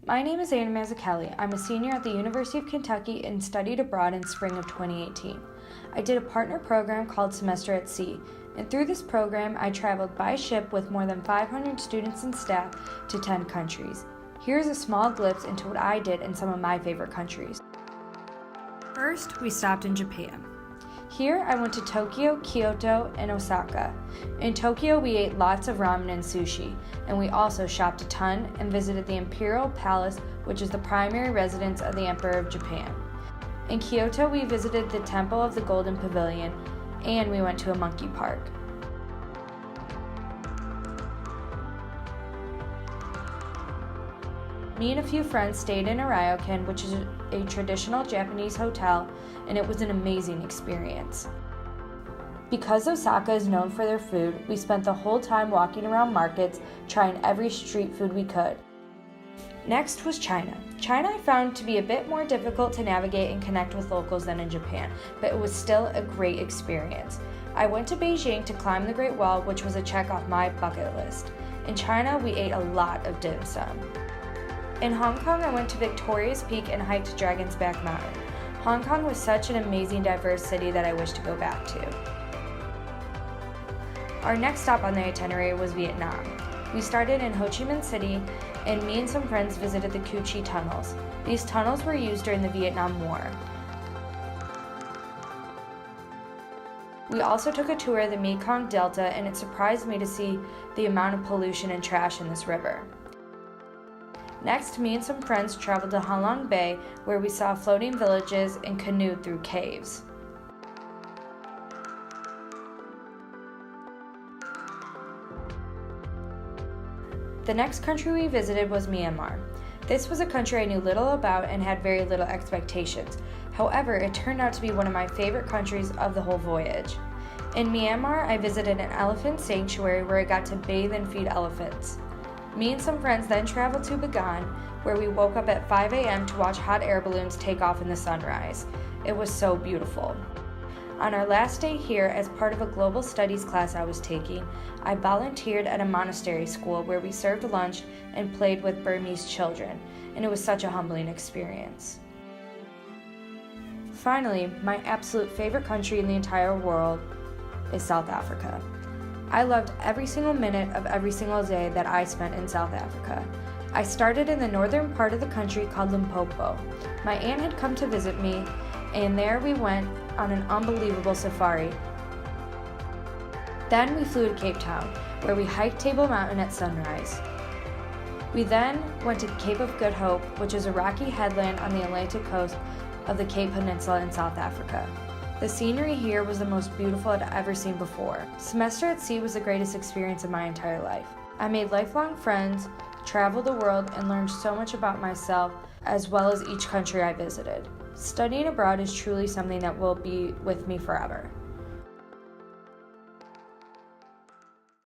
My name is Mazzucchelli. I'm a senior at the University of Kentucky and studied abroad in spring of 2018. I did a partner program called Semester at Sea, and through this program I traveled by ship with more than 500 students and staff to 10 countries. Here's a small glimpse into what I did in some of my favorite countries. First, we stopped in Japan. Here, I went to Tokyo, Kyoto, and Osaka. In Tokyo, we ate lots of ramen and sushi, and we also shopped a ton and visited the Imperial Palace, which is the primary residence of the Emperor of Japan. In Kyoto, we visited the Temple of the Golden Pavilion, and we went to a monkey park. Me and a few friends stayed in a ryokan, which is a traditional Japanese hotel, and it was an amazing experience. Because Osaka is known for their food, we spent the whole time walking around markets, trying every street food we could. Next was China. China I found to be a bit more difficult to navigate and connect with locals than in Japan, but it was still a great experience. I went to Beijing to climb the Great Wall, which was a check off my bucket list. In China, we ate a lot of dim sum. In Hong Kong, I went to Victoria's Peak and hiked Dragon's Back Mountain. Hong Kong was such an amazing, diverse city that I wish to go back to. Our next stop on the itinerary was Vietnam. We started in Ho Chi Minh City, and me and some friends visited the Cu Chi tunnels. These tunnels were used during the Vietnam War. We also took a tour of the Mekong Delta, and it surprised me to see the amount of pollution and trash in this river. Next, me and some friends traveled to Ha Long Bay, where we saw floating villages and canoed through caves. The next country we visited was Myanmar. This was a country I knew little about and had very little expectations. However, it turned out to be one of my favorite countries of the whole voyage. In Myanmar, I visited an elephant sanctuary where I got to bathe and feed elephants. Me and some friends then traveled to Bagan, where we woke up at 5 a.m. to watch hot air balloons take off in the sunrise. It was so beautiful. On our last day here, as part of a global studies class I was taking, I volunteered at a monastery school where we served lunch and played with Burmese children, and it was such a humbling experience. Finally, my absolute favorite country in the entire world is South Africa. I loved every single minute of every single day that I spent in South Africa. I started in the northern part of the country called Limpopo. My aunt had come to visit me, and there we went on an unbelievable safari. Then we flew to Cape Town, where we hiked Table Mountain at sunrise. We then went to Cape of Good Hope, which is a rocky headland on the Atlantic coast of the Cape Peninsula in South Africa. The scenery here was the most beautiful I'd ever seen before. Semester at Sea was the greatest experience of my entire life. I made lifelong friends, traveled the world, and learned so much about myself, as well as each country I visited. Studying abroad is truly something that will be with me forever.